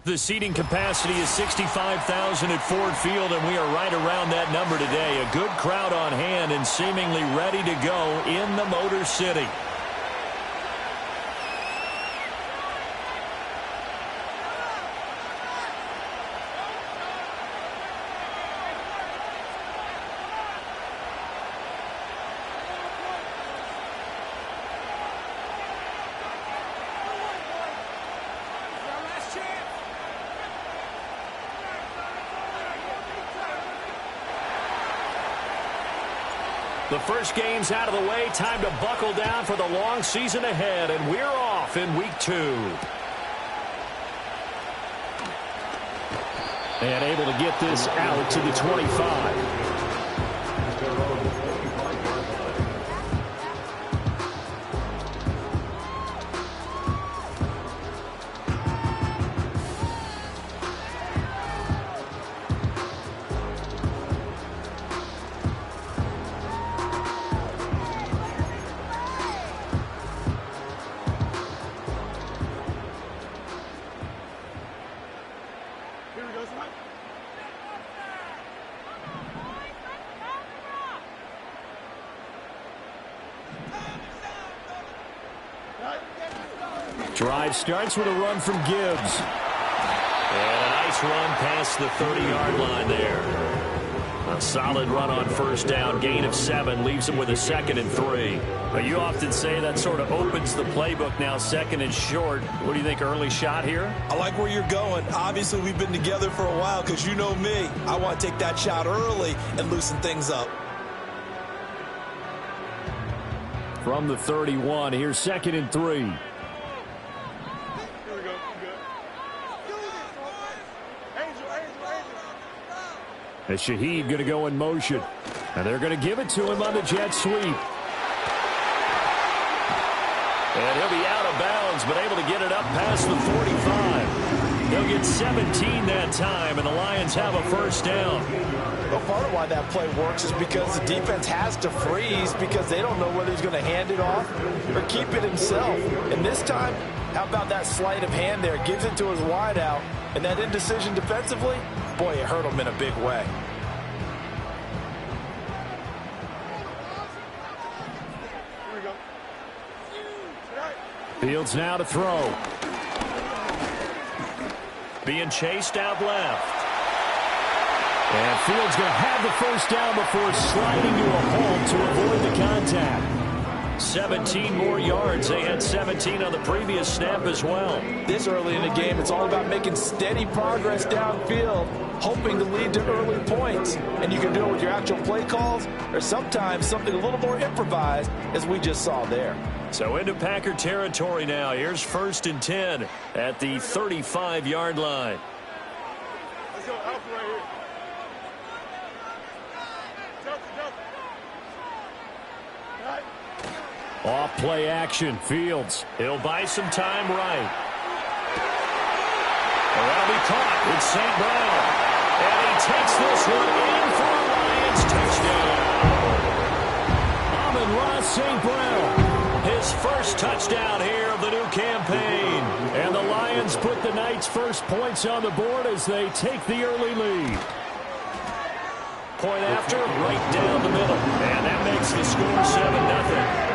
The seating capacity is 65,000 at Ford Field, and we are right around that number today. A good crowd on hand and seemingly ready to go in the Motor City. The first game's out of the way. Time to buckle down for the long season ahead, and we're off in week 2. And able to get this out to the 25. Drive starts with a run from Gibbs. And a nice run past the 30-yard line there. A solid run on first down. Gain of 7 leaves him with a 2nd and 3. But you often say that sort of opens the playbook now, 2nd and short. What do you think, early shot here? I like where you're going. Obviously, we've been together for a while because you know me. I want to take that shot early and loosen things up. From the 31, here's 2nd and 3. As Shaheed going to go in motion. And they're going to give it to him on the jet sweep. And he'll be out of bounds, but able to get it up past the 45. They'll get 17 that time, and the Lions have a first down. Well, part of why that play works is because the defense has to freeze because they don't know whether he's going to hand it off or keep it himself. And this time, how about that sleight of hand there? Gives it to his wideout, and that indecision defensively, boy, it hurt him in a big way. Fields now to throw. Being chased out left. And Fields going to have the first down before sliding to a halt to avoid the contact. 17 more yards. They had 17 on the previous snap as well. This early in the game, it's all about making steady progress downfield, hoping to lead to early points. And you can do it with your actual play calls or sometimes something a little more improvised, as we just saw there. So into Packer territory now. Here's 1st and 10 at the 35-yard line. Let's go Alpha right here. Off play action. Fields. He'll buy some time right. That'll be caught. It's St. Brown. And he takes this one in for a Lions touchdown. Amon-Ra St. Brown. His first touchdown here of the new campaign. And the Lions put the Knights' first points on the board as they take the early lead. Point after, right down the middle. And that makes the score 7-0.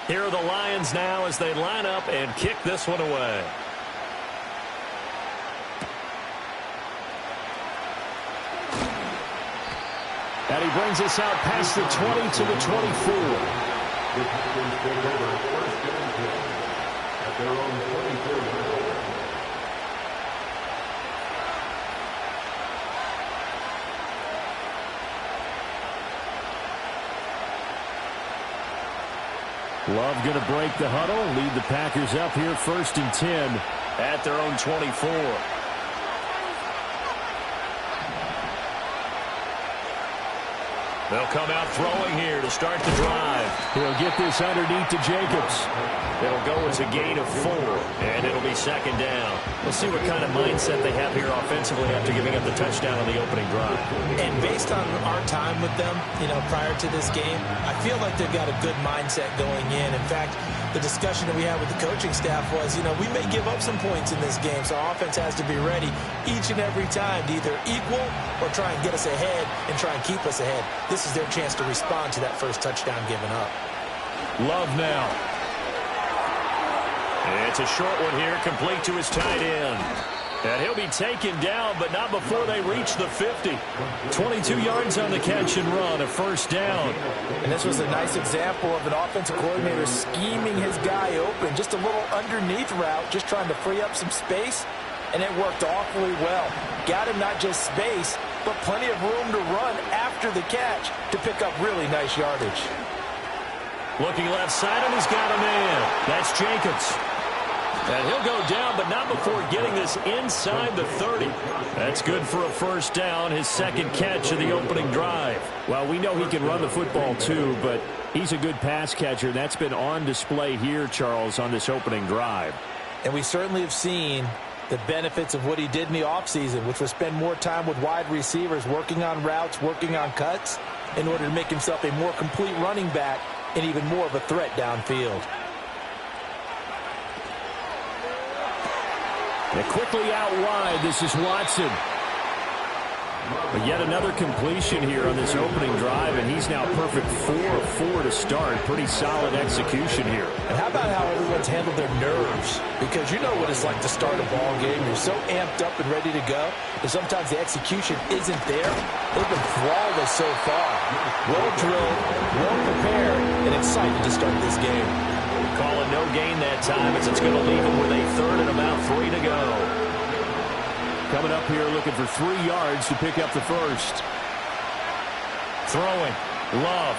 Here are the Lions now as they line up and kick this one away. And he brings us out past the 20 to the 24. At their own 24. Love going to break the huddle, lead the Packers up here 1st and 10 at their own 24. They'll come out throwing here to start the drive. He'll get this underneath to Jacobs. It'll go as a gain of 4, and it'll be second down. We'll see what kind of mindset they have here offensively after giving up the touchdown on the opening drive. And based on our time with them, prior to this game, I feel like they've got a good mindset going in. In fact, the discussion that we had with the coaching staff was, we may give up some points in this game, so our offense has to be ready each and every time to either equal or try and get us ahead and try and keep us ahead. This is their chance to respond to that first touchdown given up. Love now. It's a short one here, complete to his tight end. And he'll be taken down, but not before they reach the 50. 22 yards on the catch and run, a first down. And this was a nice example of an offensive coordinator scheming his guy open. Just a little underneath route, just trying to free up some space, and it worked awfully well. Got him not just space, but plenty of room to run after the catch to pick up really nice yardage. Looking left side, and he's got a man. That's Jacobs. And he'll go down, but not before getting this inside the 30. That's good for a first down, his second catch of the opening drive. Well, we know he can run the football too, but he's a good pass catcher. That's been on display here, Charles, on this opening drive. And we certainly have seen the benefits of what he did in the offseason, which was spend more time with wide receivers, working on routes, working on cuts, in order to make himself a more complete running back and even more of a threat downfield. And quickly out wide, this is Watson. But yet another completion here on this opening drive, and he's now perfect 4 of 4 to start. Pretty solid execution here. And how about how everyone's handled their nerves? Because you know what it's like to start a ball game. You're so amped up and ready to go, and sometimes the execution isn't there. They've been flawless so far. Well drilled, well prepared, and excited to start this game. Calling no gain that time as it's going to leave him with a third and about 3 to go. Coming up here looking for 3 yards to pick up the first. Throwing. Love.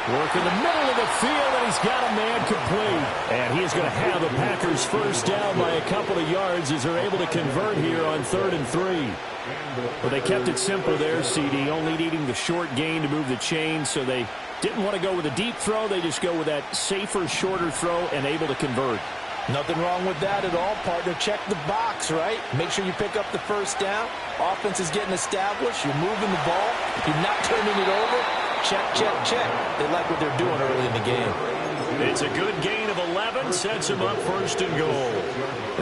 Work in the middle of the field, and he's got a man complete. And he is going to have the Packers first down by a couple of yards as they're able to convert here on 3rd and 3. Well, they kept it simple there, CD, only needing the short gain to move the chains, so they didn't want to go with a deep throw. They just go with that safer, shorter throw and able to convert. Nothing wrong with that at all, partner. Check the box, right? Make sure you pick up the first down. Offense is getting established. You're moving the ball. You're not turning it over. Check, check, check. They like what they're doing early in the game. It's a good gain of 11. Sets him up 1st and goal.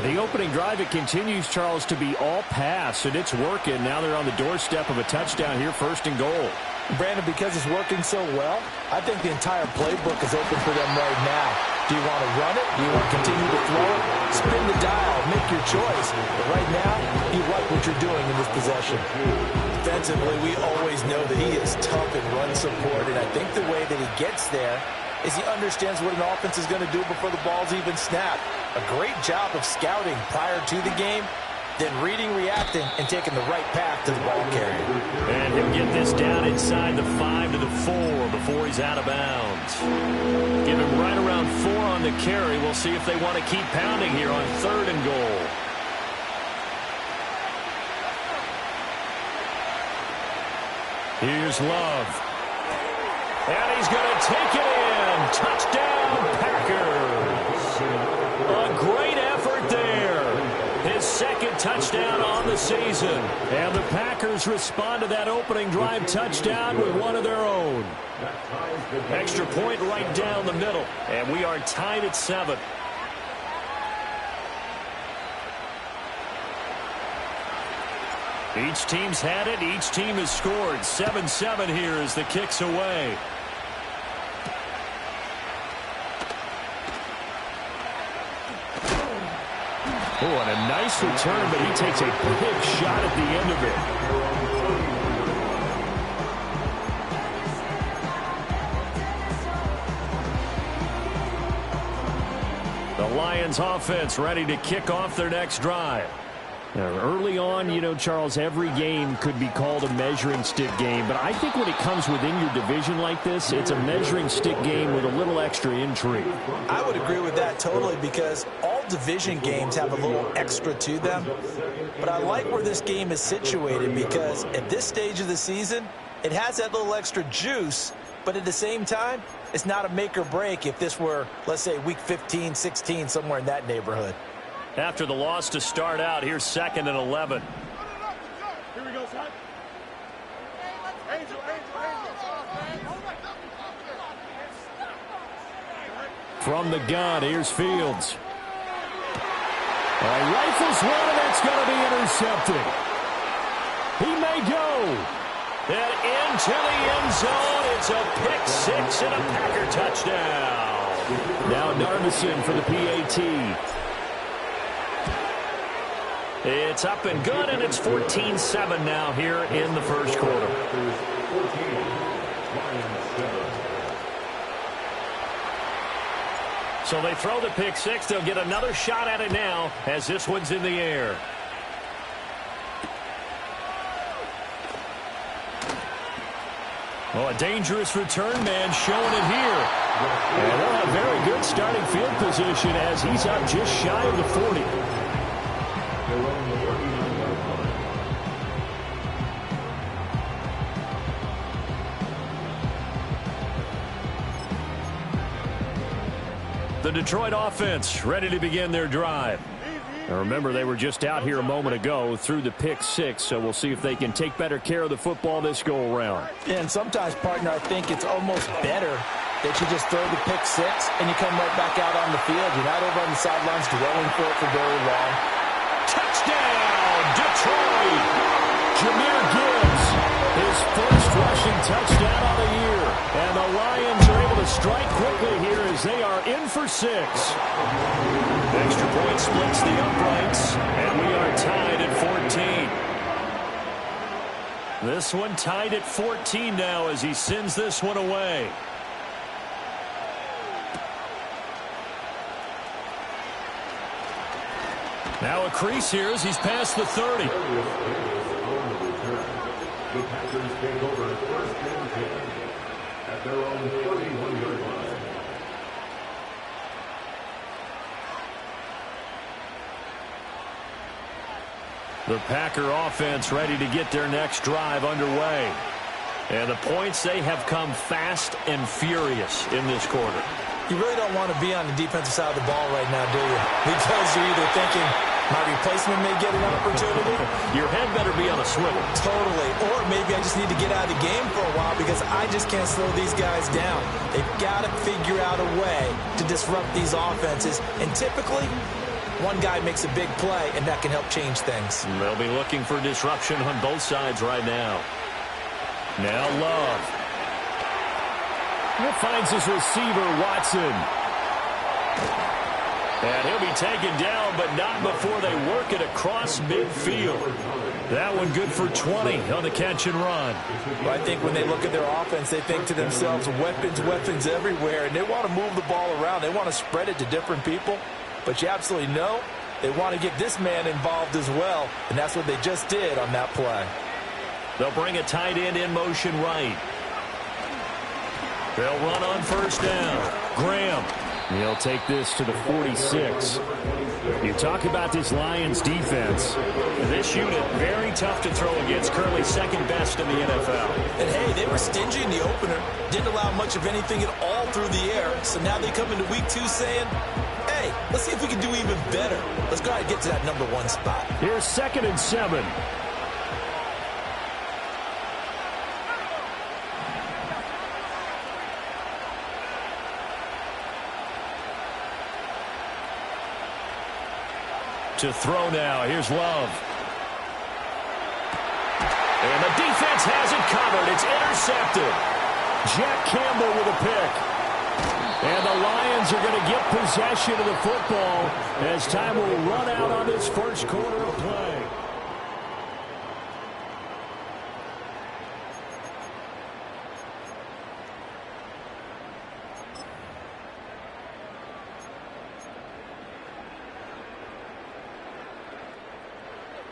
The opening drive, it continues, Charles, to be all pass, and it's working. Now they're on the doorstep of a touchdown here, 1st and goal. Brandon, because it's working so well, I think the entire playbook is open for them right now. Do you want to run it? Do you want to continue to throw it? Spin the dial. Make your choice. But right now, you like what you're doing in this possession. Defensively, we always know that he is tough in run support, and I think the way that he gets there is he understands what an offense is going to do before the ball's even snapped. A great job of scouting prior to the game, then reading, reacting, and taking the right path to the ball carrier. And he'll get this down inside the 5 to the 4 before he's out of bounds. Give him right around 4 on the carry. We'll see if they want to keep pounding here on 3rd and goal. Here's Love. And he's going to take it in. Touchdown, Packers. A great effort there. His second touchdown on the season. And the Packers respond to that opening drive touchdown with one of their own. Extra point right down the middle. And we are tied at 7. Each team's had it. Each team has scored. 7-7 here as the kick's away. Oh, and a nice return, but he takes a big shot at the end of it. The Lions offense ready to kick off their next drive. Now, early on, you know, Charles, every game could be called a measuring stick game. But I think when it comes within your division like this, it's a measuring stick game with a little extra intrigue. I would agree with that totally because all division games have a little extra to them. But I like where this game is situated because at this stage of the season, It has that little extra juice, but at the same time, it's not a make or break if this were, let's say, week 15, 16, somewhere in that neighborhood. After the loss to start out, here's 2nd and 11. Here we go, son. Angel. From the gun, here's Fields. Rifles one, and it's going to be intercepted. He may go. And into the end zone. It's a pick six and a Packer touchdown. Now Narbison for the PAT. It's up and good, and it's 14-7 now here in the first quarter. So they throw the pick six. They'll get another shot at it now as this one's in the air. Well, a dangerous return man showing it here. And they'll have very good starting field position as he's up just shy of the 40. The Detroit offense ready to begin their drive. Now remember, they were just out here a moment ago through the pick six, so we'll see if they can take better care of the football this go-around. Yeah, and sometimes, partner, I think it's almost better that you just throw the pick six and you come right back out on the field. You're not over on the sidelines dwelling for it for very long. Touchdown, Detroit! Jahmyr Gibbs, his first rushing touchdown of the year. And the Lions are able to strike quickly here as they are in for 6. Extra point splits the uprights, and we are tied at 14. This one tied at 14 now as he sends this one away. Now a crease here as he's past the 30. The Packers take over first and 10 at their own 31-yard line. The Packer offense ready to get their next drive underway. And the points, they have come fast and furious in this quarter. You really don't want to be on the defensive side of the ball right now, do you? Because you're either thinking, my replacement may get an opportunity. Your head better be on a swivel. Totally. Or maybe I just need to get out of the game for a while because I just can't slow these guys down. They've got to figure out a way to disrupt these offenses. And typically, one guy makes a big play, and that can help change things. They'll be looking for disruption on both sides right now. Now Love. He finds his receiver, Watson. And he'll be taken down, but not before they work it across midfield. That one good for 20 on the catch and run. Well, I think when they look at their offense, they think to themselves, weapons everywhere, and they want to move the ball around. They want to spread it to different people. But you absolutely know they want to get this man involved as well, and that's what they just did on that play. They'll bring a tight end in motion right. They'll run on first down. Graham. He'll take this to the 46. You talk about this Lions defense. This unit, very tough to throw against, currently second best in the NFL. And hey, they were stingy in the opener, didn't allow much of anything at all through the air, so now they come into week 2 saying, hey, let's see if we can do even better. Let's go ahead and get to that number 1 spot. Here's 2nd and 7. To throw now. Here's Love. And the defense has it covered. It's intercepted. Jack Campbell with a pick. And the Lions are going to get possession of the football as time will run out on this first quarter of play.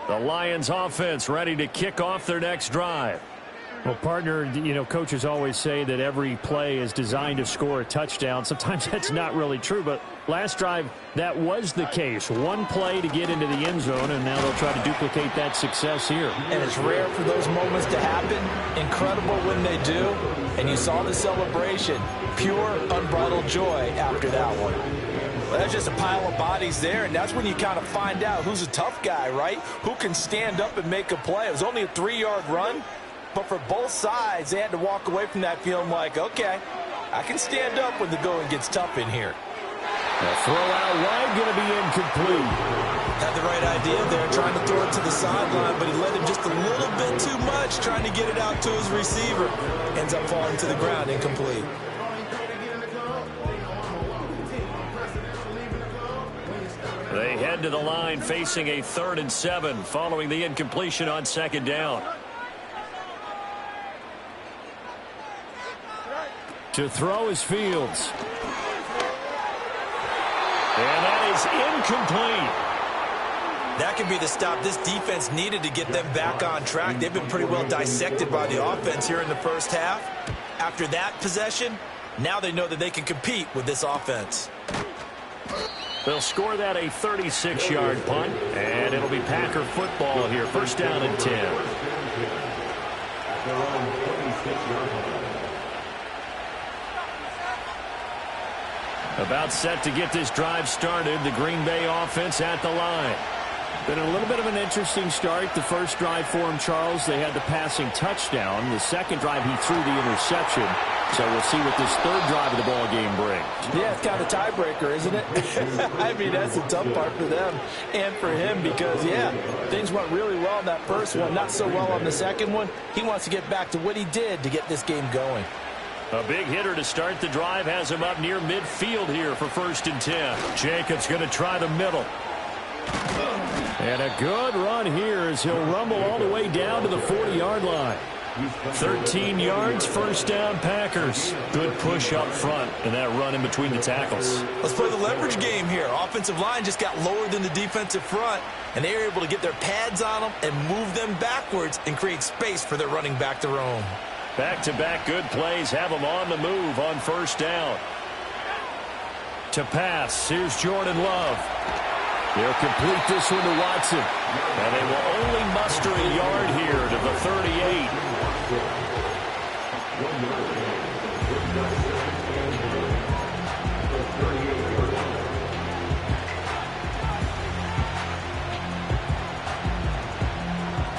The Lions offense ready to kick off their next drive. Well, partner, you know, coaches always say that every play is designed to score a touchdown. Sometimes that's not really true, but Last drive, that was the case. One play to get into the end zone, and now they'll try to duplicate that success here. And it's rare for those moments to happen. Incredible when they do. And you saw the celebration. Pure, unbridled joy after that one. Well, that's just a pile of bodies there, and that's when you kind of find out who's a tough guy, right? Who can stand up and make a play. It was only a 3-yard run, but for both sides, they had to walk away from that feeling like, okay, I can stand up when the going gets tough in here. The throw out wide going to be incomplete. Had the right idea there, trying to throw it to the sideline, but he led him just a little bit too much, trying to get it out to his receiver. Ends up falling to the ground, incomplete. They head to the line facing a 3rd and 7 following the incompletion on 2nd down. To throw is Fields. And that is incomplete. That could be the stop this defense needed to get them back on track. They've been pretty well dissected by the offense here in the first half. After that possession, now they know that they can compete with this offense. They'll score that a 36-yard punt, and it'll be Packer football here. 1st down and 10. About set to get this drive started. The Green Bay offense at the line. Been a little bit of an interesting start. The first drive for him, Charles, they had the passing touchdown. The second drive, he threw the interception. So we'll see what this 3rd drive of the ball game brings. Yeah, it's kind of a tiebreaker, isn't it? I mean, that's the tough part for them and for him because, yeah, things went really well in that first one, not so well on the second one. He wants to get back to what he did to get this game going. A big hitter to start the drive has him up near midfield here for 1st and 10. Jacobs going to try the middle. And a good run here as he'll rumble all the way down to the 40-yard line. 13 yards, 1st down Packers. Good push up front and that run in between the tackles. Let's play the leverage game here. Offensive line just got lower than the defensive front, and they were able to get their pads on them and move them backwards and create space for their running back to roam. Back-to-back good plays have them on the move on 1st down. To pass, here's Jordan Love. They'll complete this one to Watson. And they will only muster a yard here to the 38.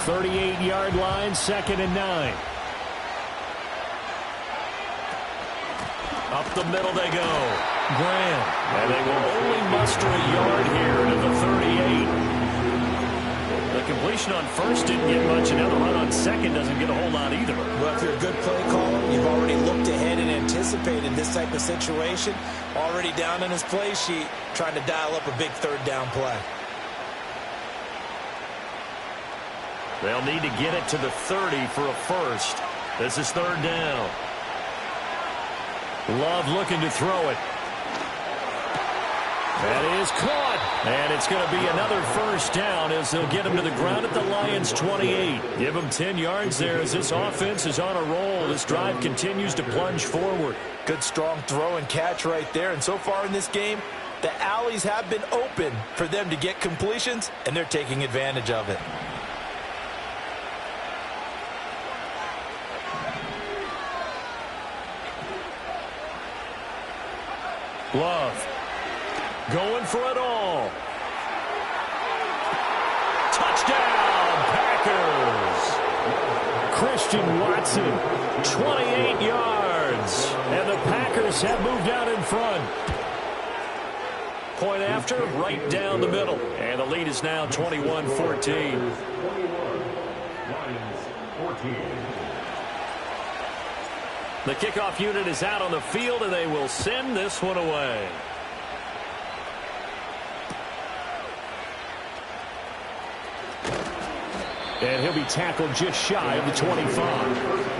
"38-yard line, 2nd and 9. Up the middle they go. Graham. And they will only muster a yard here to the 38. The completion on 1st didn't get much, and now the run on 2nd doesn't get a whole lot either. Well, if you're a good play caller, you've already looked ahead and anticipated this type of situation. Already down in his play sheet, trying to dial up a big 3rd down play. They'll need to get it to the 30 for a 1st. This is 3rd down. Love looking to throw it. That is caught. And it's going to be another 1st down as they'll get him to the ground at the Lions' 28. Give him 10 yards there as this offense is on a roll. This drive continues to plunge forward. Good, strong throw and catch right there. And so far in this game, the alleys have been open for them to get completions, and they're taking advantage of it. Love going for it all. Touchdown, Packers. Christian Watson, 28 yards. And the Packers have moved out in front. Point after, right down the middle. And the lead is now 21-14. The kickoff unit is out on the field, and they will send this one away. and he'll be tackled just shy of the 25.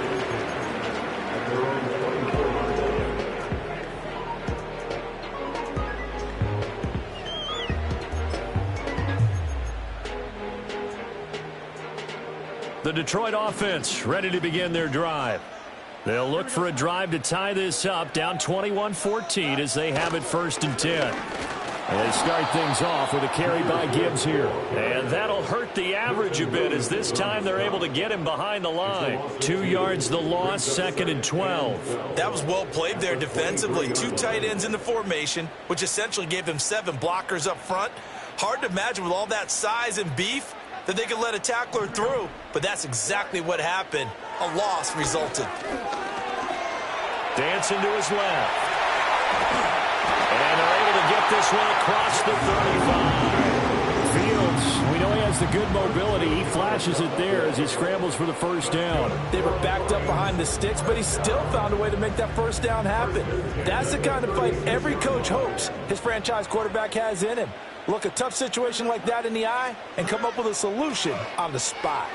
The Detroit offense ready to begin their drive. They'll look for a drive to tie this up, down 21-14 as they have it 1st and 10. And they start things off with a carry by Gibbs here. And that'll hurt the average a bit as this time they're able to get him behind the line. 2 yards the loss, 2nd and 12. That was well played there defensively. 2 tight ends in the formation, which essentially gave them 7 blockers up front. Hard to imagine with all that size and beef that they could let a tackler through, but that's exactly what happened. A loss resulted. Dancing to his left. And they're able to get this one across the 35. Fields, we know he has the good mobility. He flashes it there as he scrambles for the 1st down. They were backed up behind the sticks, but he still found a way to make that 1st down happen. That's the kind of fight every coach hopes his franchise quarterback has in him. Look a tough situation like that in the eye and come up with a solution on the spot.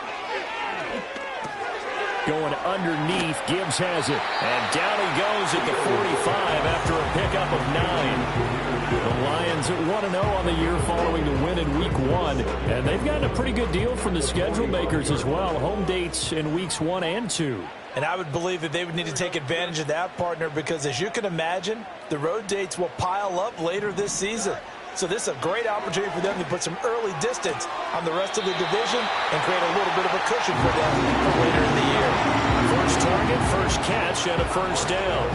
Going underneath, Gibbs has it. And down he goes at the 45 after a pickup of 9. The Lions at 1-0 on the year following the win in Week 1. And they've gotten a pretty good deal from the schedule makers as well. Home dates in Weeks 1 and 2. And I would believe that they would need to take advantage of that, partner, because as you can imagine, the road dates will pile up later this season. So this is a great opportunity for them to put some early distance on the rest of the division and create a little bit of a cushion for them for later in the year. First target, first catch, and a 1st down.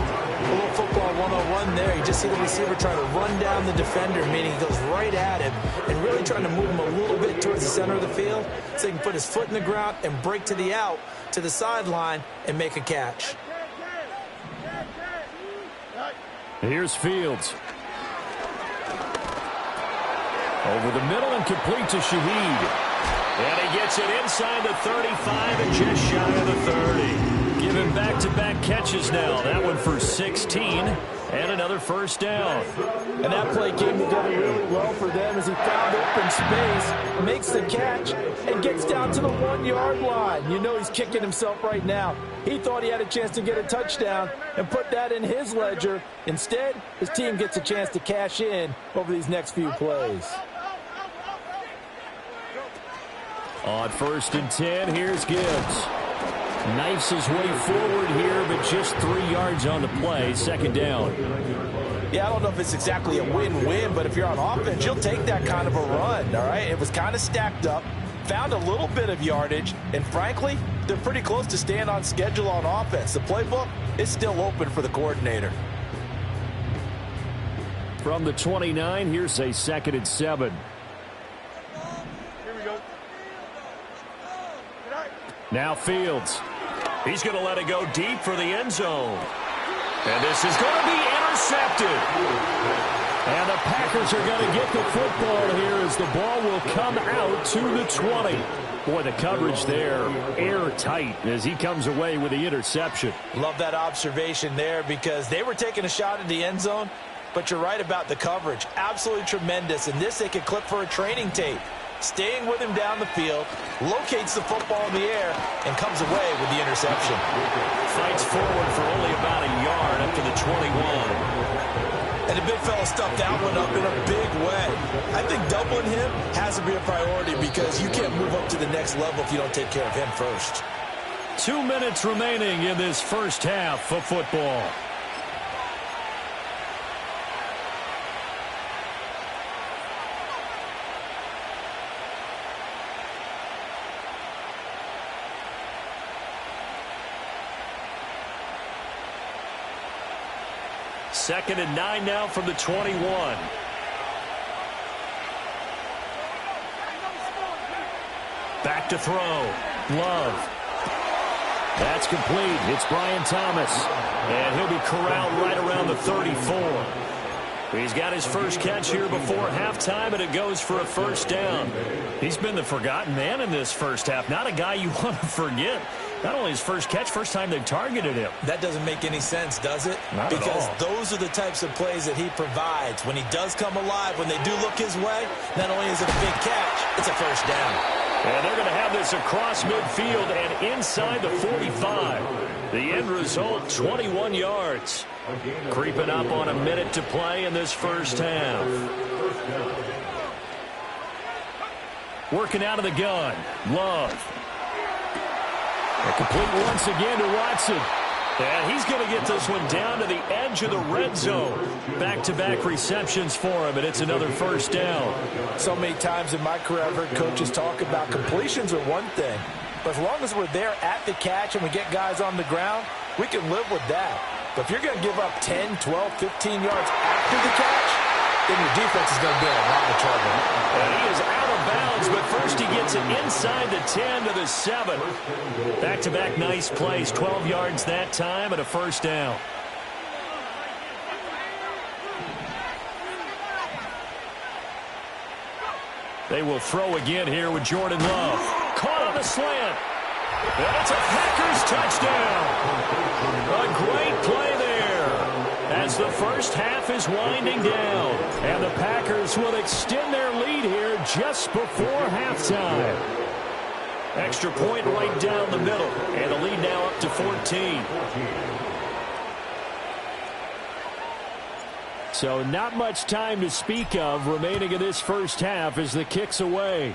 A little football 101 there. You just see the receiver trying to run down the defender, meaning he goes right at him and really trying to move him a little bit towards the center of the field so he can put his foot in the ground and break to the out, to the sideline, and make a catch. Here's Fields. Over the middle and complete to Shaheed. And he gets it inside the 35 and just shy of the 30. Giving back-to-back catches now. That one for 16 and another 1st down. And that play came together really well for them as he found open space, makes the catch, and gets down to the 1-yard line. You know he's kicking himself right now. He thought he had a chance to get a touchdown and put that in his ledger. Instead, his team gets a chance to cash in over these next few plays. On 1st and 10, here's Gibbs. Knifes his way forward here, but just 3 yards on the play. 2nd down. Yeah, I don't know if it's exactly a win-win, but if you're on offense, you'll take that kind of a run, all right? It was kind of stacked up, found a little bit of yardage, and frankly, they're pretty close to staying on schedule on offense. The playbook is still open for the coordinator. From the 29, here's a 2nd and 7. Now Fields. He's going to let it go deep for the end zone. And this is going to be intercepted. And the Packers are going to get the football here as the ball will come out to the 20. Boy, the coverage there, airtight as he comes away with the interception. Love that observation there because they were taking a shot at the end zone, but you're right about the coverage. Absolutely tremendous. And this they could clip for a training tape. Staying with him down the field, locates the football in the air, and comes away with the interception. Fights forward for only about a yard up to the 21. And the big fella stuffed that one up in a big way. I think doubling him has to be a priority because you can't move up to the next level if you don't take care of him first. 2 minutes remaining in this 1st half of football. Second and 9 now from the 21. Back to throw. Love. That's complete. It's Brian Thomas. And he'll be corralled right around the 34. He's got his first catch here before halftime, and it goes for a 1st down. He's been the forgotten man in this 1st half. Not a guy you want to forget. Not only his first catch, first time they've targeted him. That doesn't make any sense, does it? Not because at all. Those are the types of plays that he provides. When he does come alive, when they do look his way, not only is it a big catch, it's a 1st down. And they're going to have this across midfield and inside the 45. The end result, 21 yards. Creeping up on a minute to play in this 1st half. Working out of the gun. Love. A complete once again to Watson. And he's going to get this one down to the edge of the red zone. Back-to-back receptions for him, and it's another first down. So many times in my career I've heard coaches talk about completions are one thing, but as long as we're there at the catch and we get guys on the ground, we can live with that. But if you're going to give up 10, 12, 15 yards after the catch, then your defense is going to be in a lot of trouble. And he is out of bounds, but first he gets it inside the 10 to the 7. Back-to-back nice plays, 12 yards that time and a first down. They will throw again here with Jordan Love. Caught on the slant. And it's a Packers touchdown. A great play there as the first half is winding down. And the Packers will extend their lead here just before halftime. Extra point right down the middle. And the lead now up to 14. So not much time to speak of remaining in this first half as the kick's away.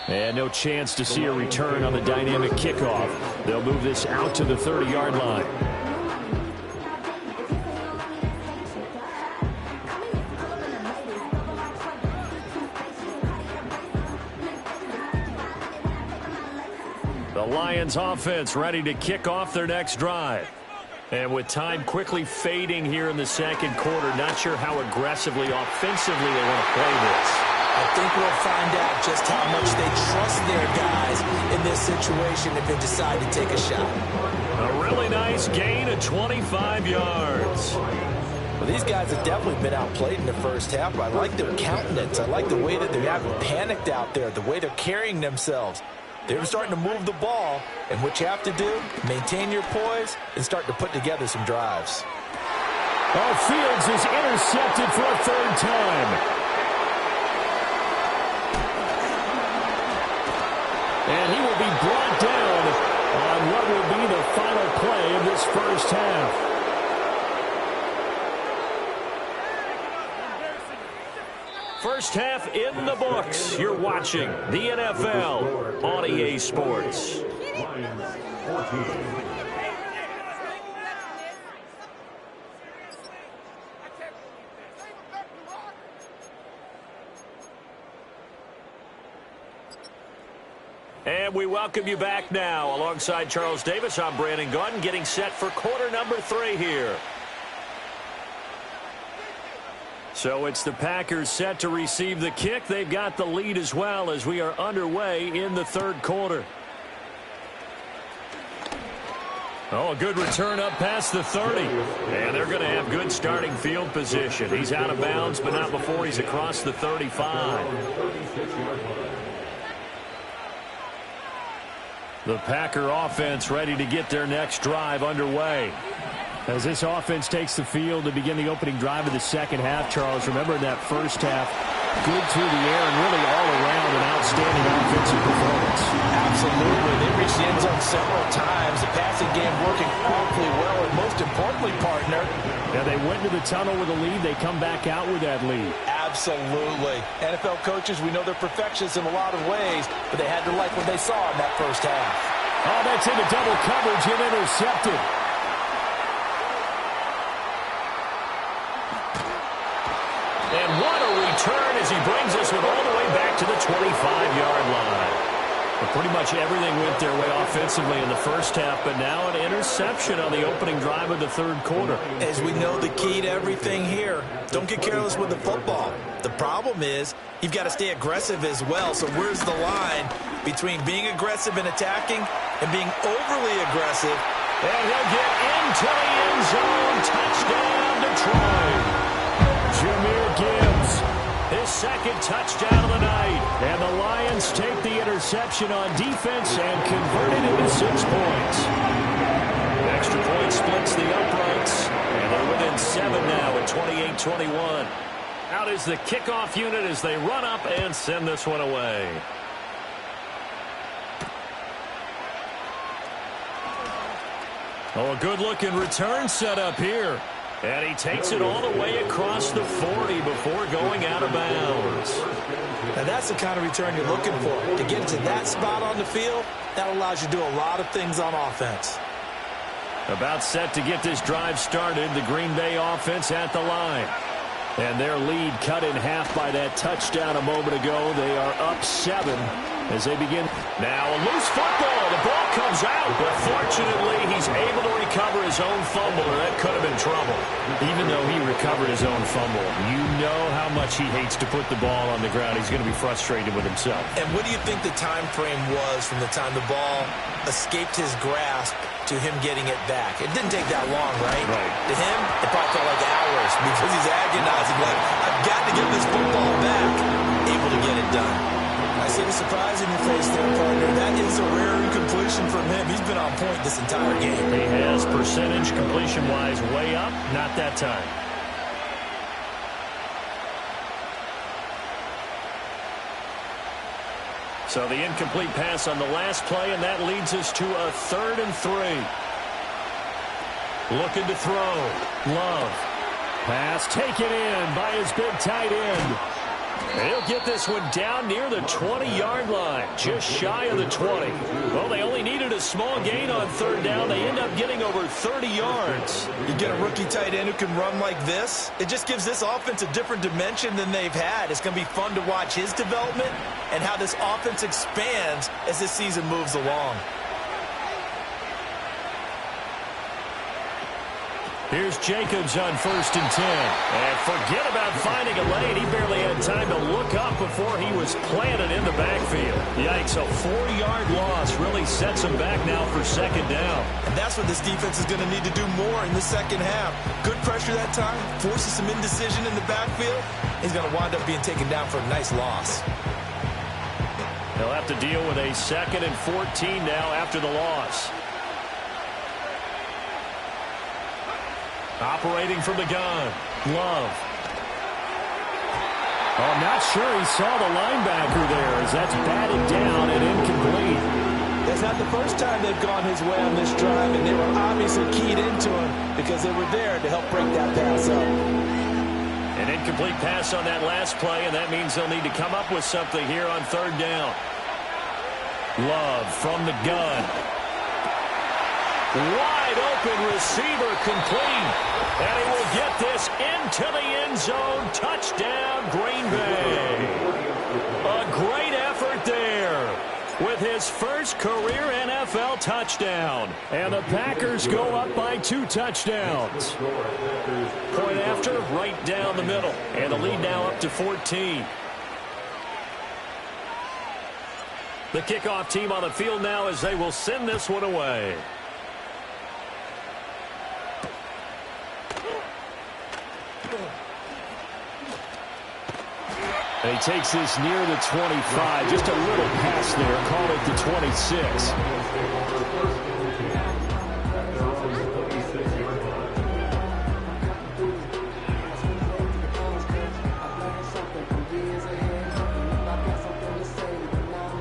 And no chance to see a return on the dynamic kickoff. They'll move this out to the 30-yard line. The Lions offense ready to kick off their next drive. And with time quickly fading here in the second quarter, not sure how aggressively, offensively they want to play this. I think we'll find out just how much they trust their guys in this situation if they decide to take a shot. A really nice gain of 25 yards. Well, these guys have definitely been outplayed in the first half, but I like their countenance. I like the way that they haven't panicked out there, the way they're carrying themselves. They're starting to move the ball, and what you have to do, maintain your poise and start to put together some drives. Oh, Fields is intercepted for a third time. And he will be brought down on what will be the final play of this first half. First half in the books. You're watching the NFL on EA Sports. And we welcome you back now. Alongside Charles Davis, I'm Brandon Gunn, getting set for quarter number 3 here. So it's the Packers set to receive the kick. They've got the lead as well as we are underway in the third quarter. Oh, a good return up past the 30. And they're going to have good starting field position. He's out of bounds, but not before he's across the 35. The Packer offense ready to get their next drive underway. As this offense takes the field to begin the opening drive of the second half, Charles, remember in that first half, good through the air and really all around an outstanding offensive performance. Absolutely. They reached the end zone several times. The passing game working awfully well, and most importantly, partner. Yeah, they went to the tunnel with a lead. They come back out with that lead. Absolutely. NFL coaches, we know they're perfectionists in a lot of ways, but they had to like what they saw in that first half. Oh, that's into double coverage and intercepted. And what a return as he brings this one all the way back to the 25-yard line. But pretty much everything went their way offensively in the first half, but now an interception on the opening drive of the third quarter. As we know, the key to everything here, don't get careless with the football. The problem is you've got to stay aggressive as well. So where's the line between being aggressive and attacking and being overly aggressive? And he'll get into the end zone. Touchdown, Detroit. Jahmyr Gibbs, his second touchdown of the night. And the Lions take the interception on defense and convert it into 6 points. Extra point splits the uprights. And they're within 7 now at 28-21. Out is the kickoff unit as they run up and send this one away. Oh, a good-looking return set up here. And he takes it all the way across the 40 before going out of bounds. Now that's the kind of return you're looking for. To get to that spot on the field, that allows you to do a lot of things on offense. About set to get this drive started. The Green Bay offense at the line. And their lead cut in half by that touchdown a moment ago. They are up 7 as they begin. Now a loose football. The ball comes out, but fortunately he's able to recover his own fumble, or that could have been trouble. Even though he recovered his own fumble, you know how much he hates to put the ball on the ground. He's going to be frustrated with himself. And what do you think the time frame was from the time the ball escaped his grasp to him getting it back? It didn't take that long, right? Right. To him, it probably felt like hours because he's agonizing, like, I've got to get this football back. Able to get it done. I see the surprise in your face there, partner. That is a rare incompletion from him. He's been on point this entire game. He has percentage completion-wise way up. Not that time. So the incomplete pass on the last play, and that leads us to a 3rd and 3. Looking to throw. Love. Pass taken in by his big tight end. He'll get this one down near the 20-yard line, just shy of the 20. Well, they only needed a small gain on 3rd down. They end up getting over 30 yards. You get a rookie tight end who can run like this, it just gives this offense a different dimension than they've had. It's going to be fun to watch his development and how this offense expands as this season moves along. Here's Jacobs on 1st and 10. And forget about finding a lane. He barely had time to look up before he was planted in the backfield. Yikes, a 4-yard loss really sets him back now for 2nd down. And that's what this defense is going to need to do more in the second half. Good pressure that time, forces some indecision in the backfield. He's going to wind up being taken down for a nice loss. They'll have to deal with a 2nd and 14 now after the loss. Operating from the gun. Love. Oh, I'm not sure he saw the linebacker there as that's batted down and incomplete. That's not the first time they've gone his way on this drive, and they were obviously keyed into him because they were there to help break that pass up. An incomplete pass on that last play, and that means they'll need to come up with something here on 3rd down. Love from the gun. Wide open receiver complete. And he will get this into the end zone. Touchdown, Green Bay. A great effort there with his first career NFL touchdown. And the Packers go up by 2 touchdowns. Point after, right down the middle. And the lead now up to 14. The kickoff team on the field now as they will send this one away. And he takes this near the 25. Just a little pass there. Call it the 26.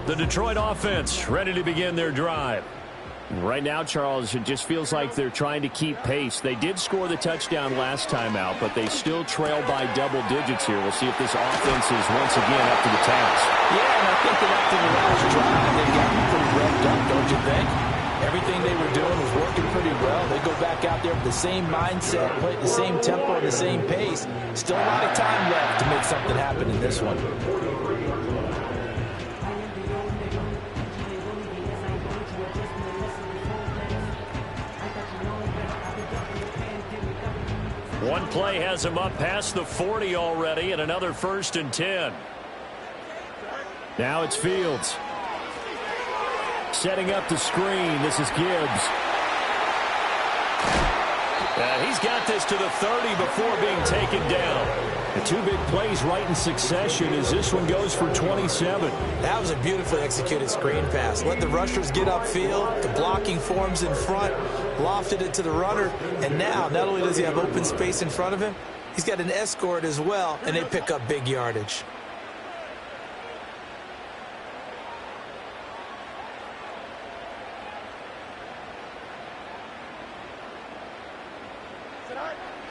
The Detroit offense ready to begin their drive. Right now, Charles, it just feels like they're trying to keep pace. They did score the touchdown last time out, but they still trail by double digits here. We'll see if this offense is once again up to the task. Yeah, and I think that after the last drive, they've gotten pretty revved up, don't you think? Everything they were doing was working pretty well. They go back out there with the same mindset, play at the same tempo, and the same pace. Still a lot of time left to make something happen in this one. One play has him up past the 40 already, and another 1st and 10. Now it's Fields. Setting up the screen. This is Gibbs. He's got this to the 30 before being taken down. The 2 big plays right in succession as this one goes for 27. That was a beautifully executed screen pass. Let the rushers get upfield. The blocking forms in front. Lofted it to the runner. And now, not only does he have open space in front of him, he's got an escort as well, and they pick up big yardage.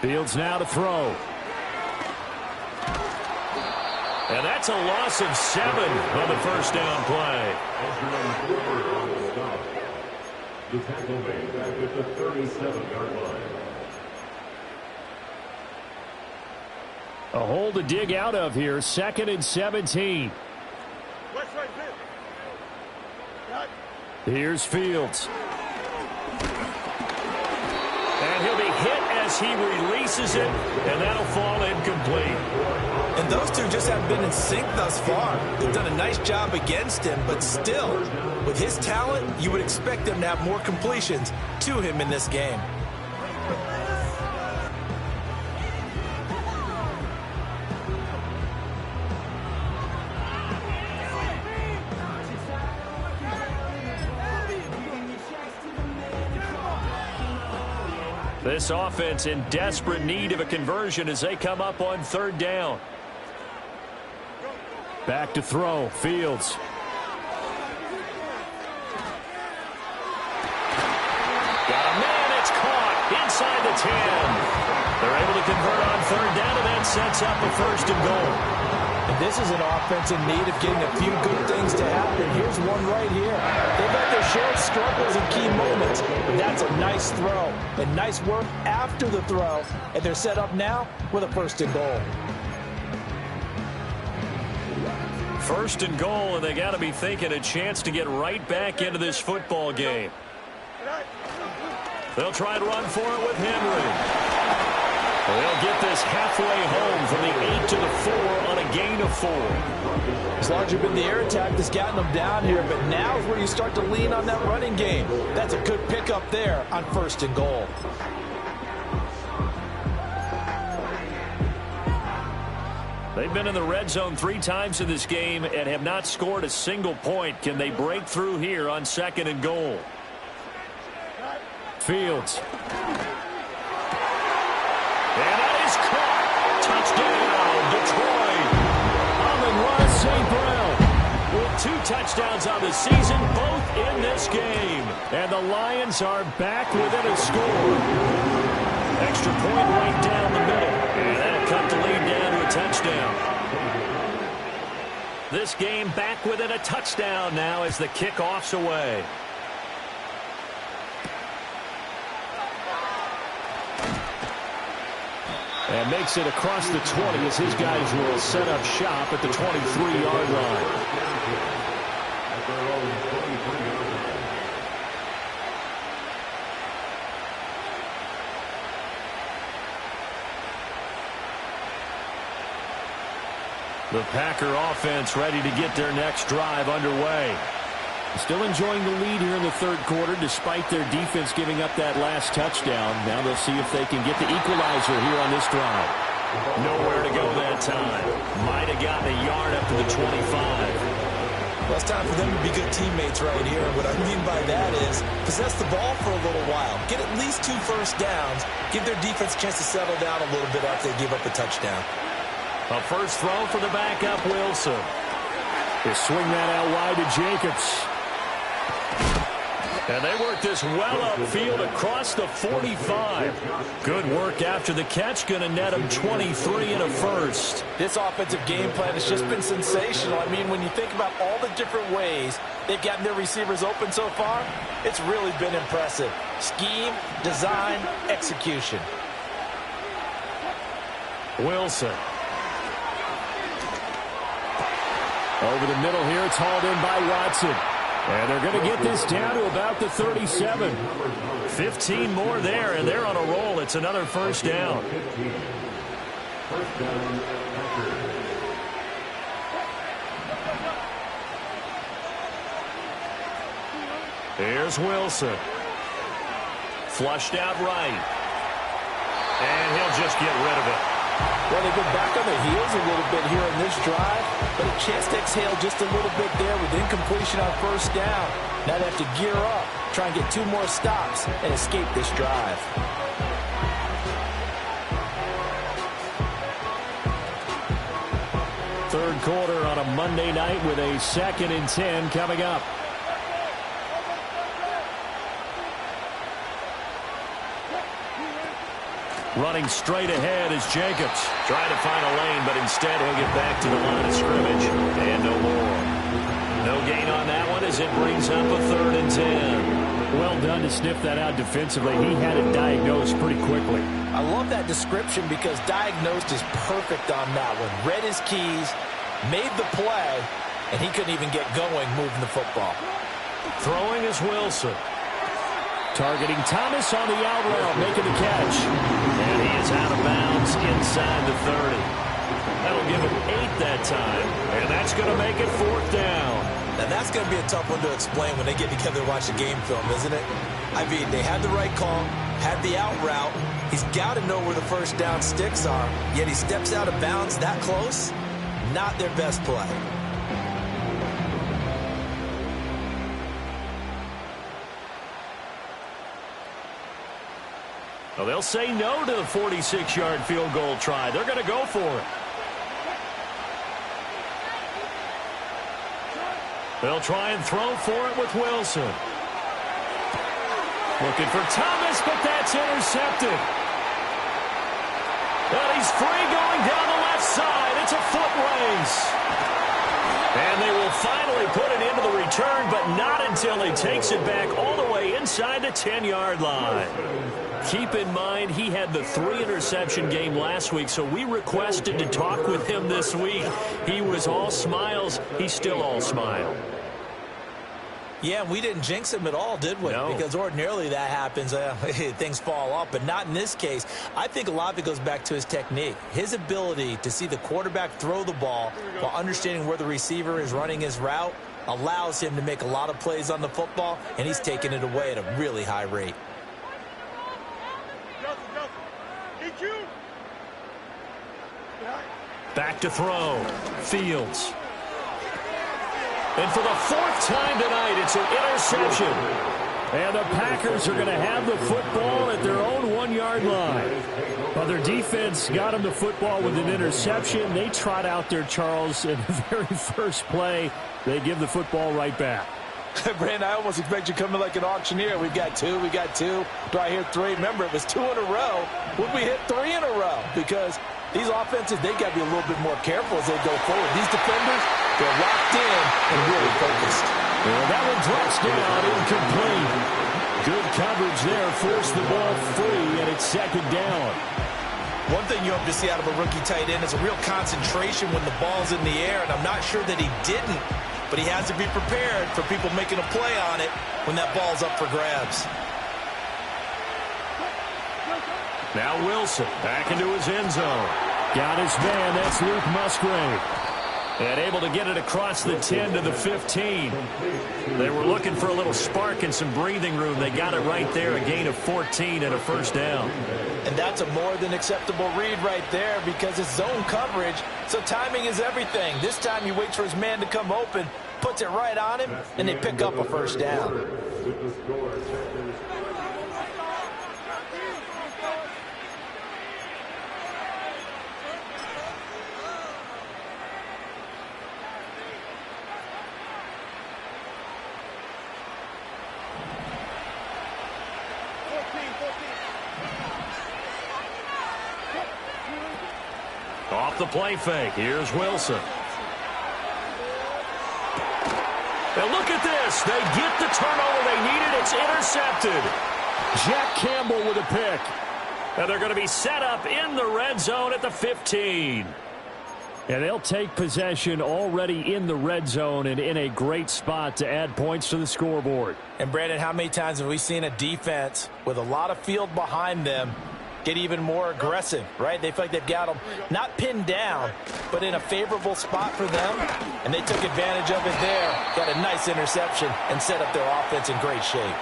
Fields now to throw. And that's a loss of 7 on the 1st down play. The tackle made back at the 37-yard line. A hole to dig out of here. 2nd and 17. Here's Fields. And he'll be hit as he releases it, and that'll fall incomplete. And those two just haven't been in sync thus far. They've done a nice job against him, but still, with his talent, you would expect them to have more completions to him in this game. This offense in desperate need of a conversion as they come up on 3rd down. Back to throw. Fields. Got a man. It's caught inside the 10. They're able to convert on 3rd down, and that sets up a 1st and goal. And this is an offense in need of getting a few good things to happen. Here's one right here. They've had their share of struggles in key moments, but that's a nice throw. And nice work after the throw. And they're set up now with a 1st and goal. 1st and goal, and they got to be thinking a chance to get right back into this football game. They'll try to run for it with Henry. They'll get this halfway home from the 8 to the 4 on a gain of 4. It's largely been the air attack that's gotten them down here, but now is where you start to lean on that running game. That's a good pickup there on 1st and goal. They've been in the red zone 3 times in this game and have not scored a single point. Can they break through here on 2nd and goal? Fields. And that is caught. Touchdown, Detroit. Amon-Ra St. Brown with 2 touchdowns on the season, both in this game. And the Lions are back within a score. Extra point right down the middle. And that'll cut the lead down to a touchdown. This game back within a touchdown now as the kickoff's away. And makes it across the 20 as his guys will set up shop at the 23-yard line. The Packer offense ready to get their next drive underway. Still enjoying the lead here in the 3rd quarter despite their defense giving up that last touchdown. Now they'll see if they can get the equalizer here on this drive. Nowhere to go that time. Might have gotten a yard up to the 25. Well, it's time for them to be good teammates right here. What I mean by that is possess the ball for a little while. Get at least 2 first downs. Give their defense a chance to settle down a little bit after they give up a touchdown. A first throw for the backup, Wilson. They swing that out wide to Jacobs. And they work this well upfield across the 45. Good work after the catch. Going to net them 23 and a first. This offensive game plan has just been sensational. I mean, when you think about all the different ways they've gotten their receivers open so far, it's really been impressive. Scheme, design, execution. Wilson. Over the middle here, it's hauled in by Watson. And they're going to get this down to about the 37. 15 more there, and they're on a roll. It's another first down. Here's Wilson. Flushed out right. And he'll just get rid of it. Well, they've been back on their heels a little bit here in this drive, but a chance to exhale just a little bit there with incompletion on first down. Now they have to gear up, try and get 2 more stops, and escape this drive. Third quarter on a Monday night with a 2nd and 10 coming up. Running straight ahead is Jacobs. Trying to find a lane, but instead he'll get back to the line of scrimmage. And no more. No gain on that one as it brings up a 3rd and 10. Well done to sniff that out defensively. He had it diagnosed pretty quickly. I love that description because diagnosed is perfect on that one. Read his keys, made the play, and he couldn't even get going moving the football. Throwing is Wilson. Targeting Thomas on the out route, making the catch. And he is out of bounds inside the 30. That'll give him 8 that time, and that's going to make it 4th down. Now, that's going to be a tough one to explain when they get together to watch the game film, isn't it? I mean, they had the right call, had the out route. He's got to know where the first down sticks are, yet he steps out of bounds that close. Not their best play. Well, they'll say no to the 46-yard field goal try. They're going to go for it. They'll try and throw for it with Wilson. Looking for Thomas, but that's intercepted. And he's free going down the left side. It's a foot race. And they will finally put it into the return, but not until he takes it back all the way inside the 10-yard line. Keep in mind, he had the 3-interception game last week, so we requested to talk with him this week. He was all smiles. He's still all smile. Yeah, we didn't jinx him at all, did we? No. Because ordinarily that happens. Things fall off, but not in this case. I think a lot of it goes back to his technique. His ability to see the quarterback throw the ball while understanding where the receiver is running his route allows him to make a lot of plays on the football, and he's taking it away at a really high rate. Back to throw. Fields. And for the 4th time tonight, it's an interception. And the Packers are going to have the football at their own 1-yard line. Well, their defense got them the football with an interception. They trot out there, Charles, in the very first play. They give the football right back. Brandon, I almost expect you coming like an auctioneer. We've got 2, we got 2. Do I hear 3? Remember, it was 2 in a row. Would we hit 3 in a row? Because these offenses, they got to be a little bit more careful as they go forward. These defenders, they're locked in and really focused. Well, that one drops down, incomplete. Good coverage there, forced the ball free, and it's 2nd down. One thing you hope to see out of a rookie tight end is a real concentration when the ball's in the air, and I'm not sure that he didn't, but he has to be prepared for people making a play on it when that ball's up for grabs. Now Wilson back into his end zone. Got his man, that's Luke Musgrave. And able to get it across the 10 to the 15. They were looking for a little spark and some breathing room. They got it right there, a gain of 14 and a 1st down. And that's a more than acceptable read right there because it's zone coverage, so timing is everything. This time he waits for his man to come open, puts it right on him, and they pick up a 1st down. Off the play fake. Here's Wilson. And look at this. They get the turnover they needed. It's intercepted. Jack Campbell with a pick. And they're going to be set up in the red zone at the 15. And they'll take possession already in the red zone and in a great spot to add points to the scoreboard. And, Brandon, how many times have we seen a defense with a lot of field behind them get even more aggressive, right? They feel like they've got them not pinned down, but in a favorable spot for them, and they took advantage of it there. Got a nice interception and set up their offense in great shape.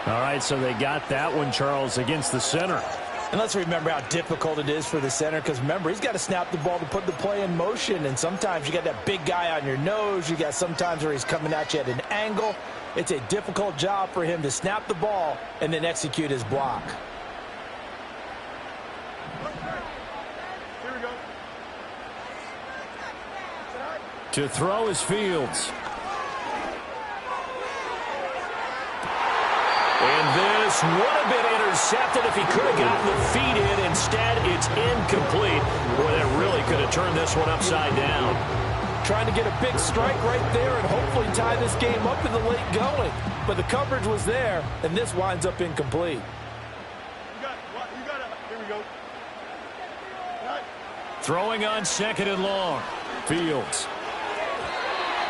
All right, so they got that one, Charles, against the center. And let's remember how difficult it is for the center because, remember, he's got to snap the ball to put the play in motion, and sometimes you got that big guy on your nose. You got sometimes where he's coming at you at an angle. It's a difficult job for him to snap the ball and then execute his block. To throw is Fields. And this would have been intercepted if he could have gotten the feet in. Instead, it's incomplete. Boy, that really could have turned this one upside down. Trying to get a big strike right there and hopefully tie this game up in the late going. but the coverage was there, and this winds up incomplete. Here we go. Throwing on 2nd and long. Fields.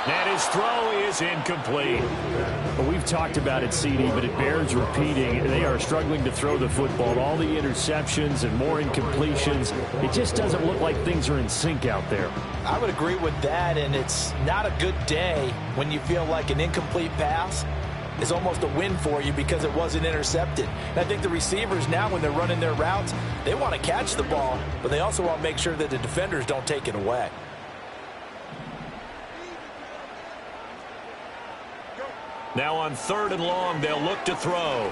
And his throw is incomplete. Well, we've talked about it, CD, but it bears repeating. They are struggling to throw the football. All the interceptions and more incompletions. It just doesn't look like things are in sync out there. I would agree with that, and it's not a good day when you feel like an incomplete pass is almost a win for you because it wasn't intercepted. And I think the receivers now, when they're running their routes, they want to catch the ball, but they also want to make sure that the defenders don't take it away. Now on 3rd and long, they'll look to throw.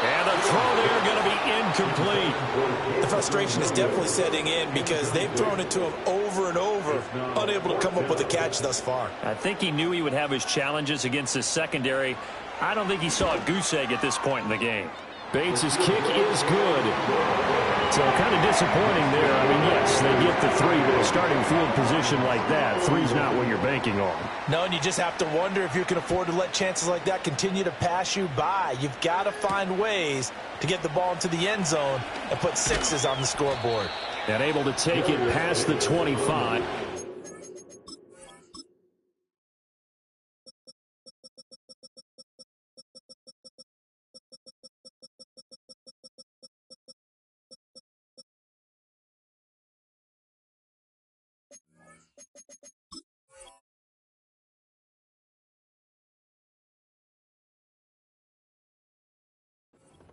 And the throw there going to be incomplete. The frustration is definitely setting in because they've thrown it to him over and over, unable to come up with a catch thus far. I think he knew he would have his challenges against his secondary. I don't think he saw a goose egg at this point in the game. Bates' kick is good. So kind of disappointing there. I mean, yes, they get the 3, but a starting field position like that, 3's not what you're banking on. No, and you just have to wonder if you can afford to let chances like that continue to pass you by. You've got to find ways to get the ball into the end zone and put 6s on the scoreboard. And able to take it past the 25.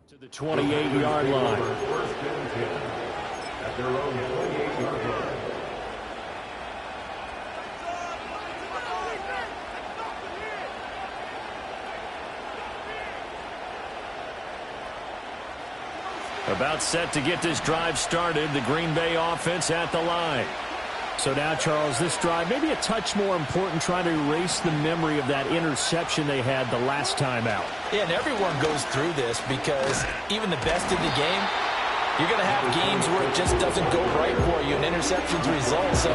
To the 28-yard line. First and 10 at their own 28-yard line. About set to get this drive started, the Green Bay offense at the line. So now, Charles, this drive maybe a touch more important, trying to erase the memory of that interception they had the last time out. Yeah, and everyone goes through this because even the best in the game, you're going to have games where it just doesn't go right for you and interceptions result. So,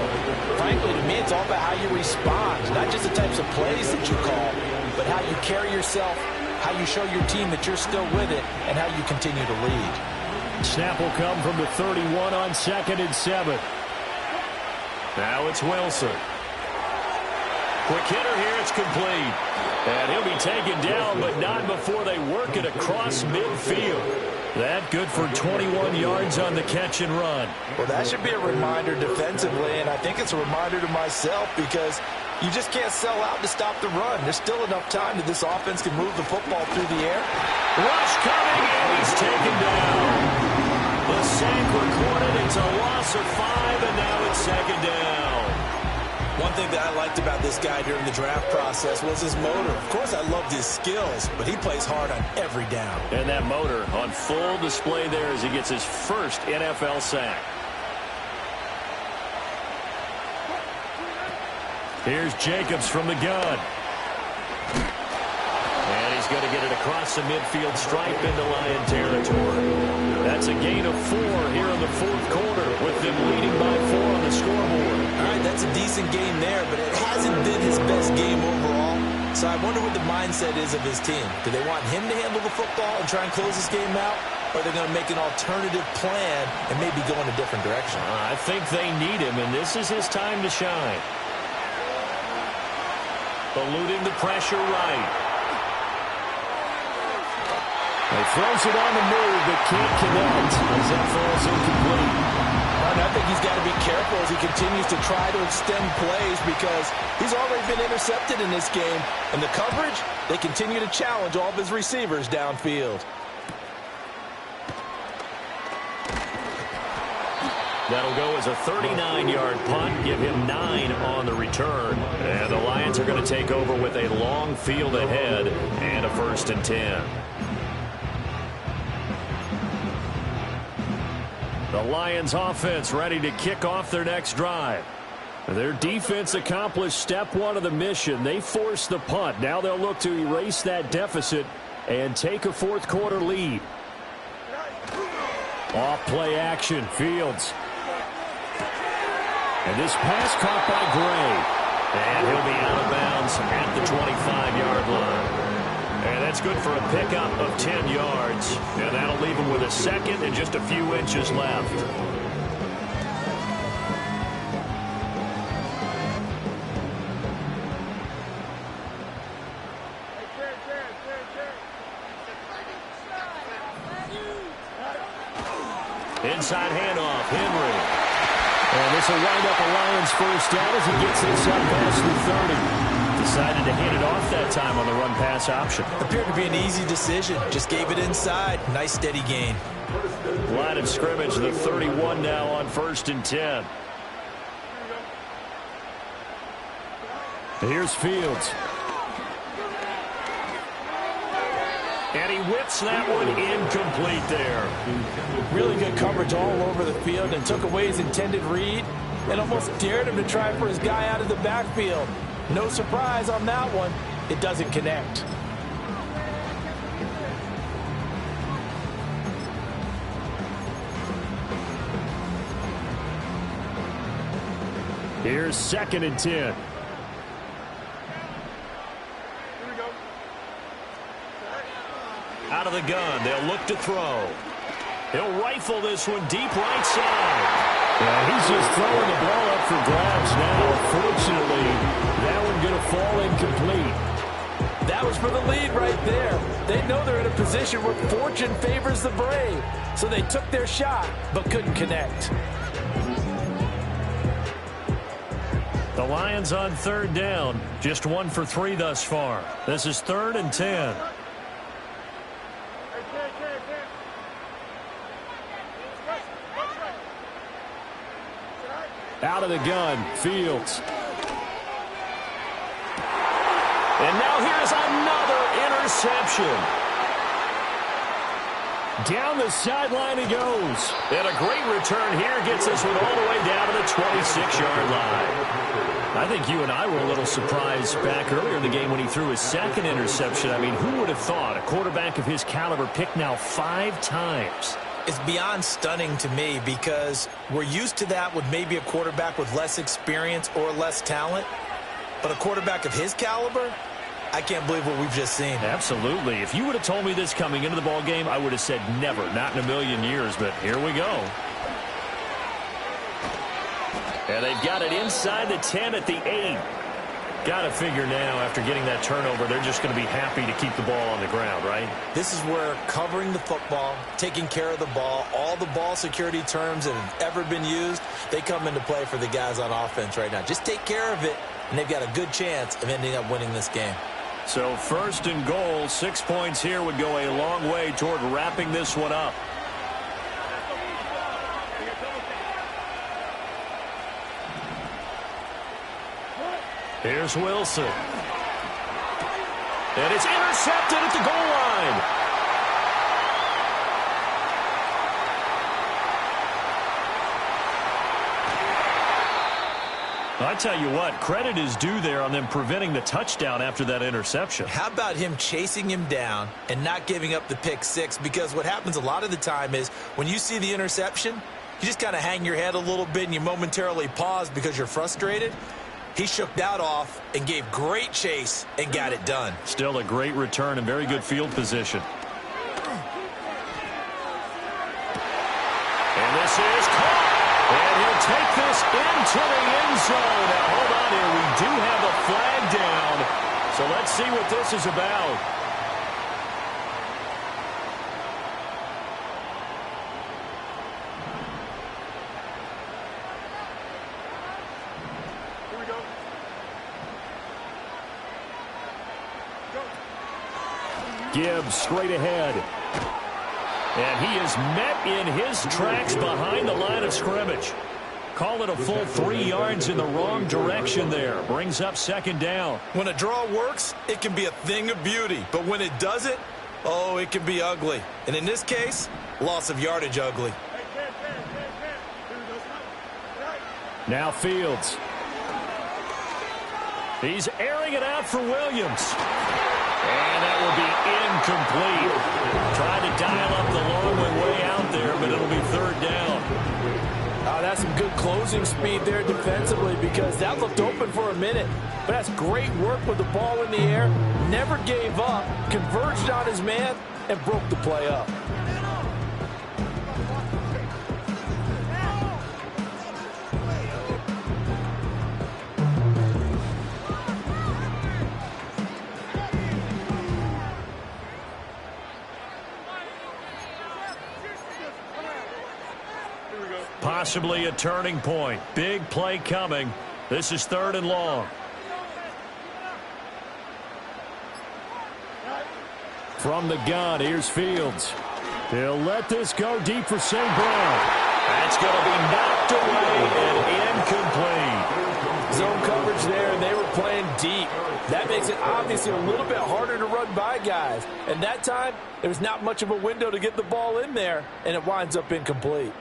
frankly, to me, it's all about how you respond, not just the types of plays that you call, but how you carry yourself, how you show your team that you're still with it, and how you continue to lead. Snap will come from the 31 on 2nd and 7. Now it's Wilson. Quick hitter here, it's complete. And he'll be taken down, but not before they work it across midfield. That good for 21 yards on the catch and run. Well, that should be a reminder defensively, and I think it's a reminder to myself because you just can't sell out to stop the run. There's still enough time that this offense can move the football through the air. Rush coming, and he's taken down. The sack recorded. It's a loss of 5, and now it's 2nd down. One thing that I liked about this guy during the draft process was his motor. Of course, I loved his skills, but he plays hard on every down. And that motor on full display there as he gets his first NFL sack. Here's Jacobs from the gun. And he's going to get it across the midfield stripe into Lion territory. That's a gain of 4 here in the 4th quarter with them leading by 4 on the scoreboard. All right, that's a decent game there, but it hasn't been his best game overall. So I wonder what the mindset is of his team. Do they want him to handle the football and try and close this game out? Or are they going to make an alternative plan and maybe go in a different direction? I think they need him, and this is his time to shine. Eluding the pressure right. He throws it on the move, but can't connect as that falls incomplete. And I think he's got to be careful as he continues to try to extend plays because he's already been intercepted in this game. And the coverage, they continue to challenge all of his receivers downfield. That'll go as a 39-yard punt, give him 9 on the return. And the Lions are going to take over with a long field ahead and a 1st and 10. The Lions offense ready to kick off their next drive. Their defense accomplished step 1 of the mission. They forced the punt. Now they'll look to erase that deficit and take a 4th quarter lead. Off play action, Fields. And this pass caught by Gray. And he'll be out of bounds at the 25-yard line. And that's good for a pickup of 10 yards. And that'll leave him with a second and just a few inches left. Inside handoff, Henry. And this will wind up a Lions first down as he gets this up past the 30. Decided to hand it off that time on the run-pass option. Appeared to be an easy decision. Just gave it inside. Nice steady gain. Line of scrimmage, the 31 now on 1st and 10. Here's Fields. And he whips that one incomplete there. Really good coverage all over the field and took away his intended read and almost dared him to try for his guy out of the backfield. No surprise on that one. It doesn't connect. Here's 2nd and 10. Out of the gun, they'll look to throw. He'll rifle this one deep right side. Yeah, he's just throwing the ball up for grabs now. Fortunately, that one going to fall incomplete. That was for the lead right there. They know they're in a position where fortune favors the brave. So they took their shot, but couldn't connect. The Lions on 3rd down. Just 1 for 3 thus far. This is 3rd and 10. Out of the gun, Fields. And now here's another interception. Down the sideline he goes. And a great return here gets this one all the way down to the 26-yard line. I think you and I were a little surprised back earlier in the game when he threw his 2nd interception. I mean, who would have thought a quarterback of his caliber picked now 5 times? It's beyond stunning to me because we're used to that with maybe a quarterback with less experience or less talent. But a quarterback of his caliber, I can't believe what we've just seen. Absolutely. If you would have told me this coming into the ball game, I would have said never, not in a million years. But here we go. And they've got it inside the 10 at the 8. Got to figure now, after getting that turnover, they're just going to be happy to keep the ball on the ground, right? This is where covering the football, taking care of the ball, all the ball security terms that have ever been used, they come into play for the guys on offense right now. Just take care of it, and they've got a good chance of ending up winning this game. So 1st and goal, 6 points here would go a long way toward wrapping this one up. Here's Wilson. And it's intercepted at the goal line. I tell you what, credit is due there on them preventing the touchdown after that interception. How about him chasing him down and not giving up the pick 6? Because what happens a lot of the time is when you see the interception, you just kind of hang your head a little bit and you momentarily pause because you're frustrated. He shook that off and gave great chase and got it done. Still a great return and very good field position. And this is caught. And he'll take this into the end zone. Now, hold on here. We do have a flag down. So let's see what this is about. Gibbs straight ahead. And he is met in his tracks behind the line of scrimmage. Call it a full 3 yards in the wrong direction there. Brings up 2nd down. When a draw works, it can be a thing of beauty. But when it doesn't, oh, it can be ugly. And in this case, loss of yardage ugly. Now Fields. He's airing it out for Williams. And that will be incomplete. Tried to dial up the long way out there, but it'll be 3rd down. That's some good closing speed there defensively because because that looked open for a minute. But that's great work with the ball in the air. Never gave up, converged on his man, and broke the play up. Possibly a turning point. Big play coming. This is 3rd and long. From the gun, here's Fields. He'll let this go deep for St. Brown. That's going to be knocked away and incomplete. Zone coverage there, and they were playing deep. That makes it obviously a little bit harder to run by guys. And that time, there was not much of a window to get the ball in there, and it winds up incomplete.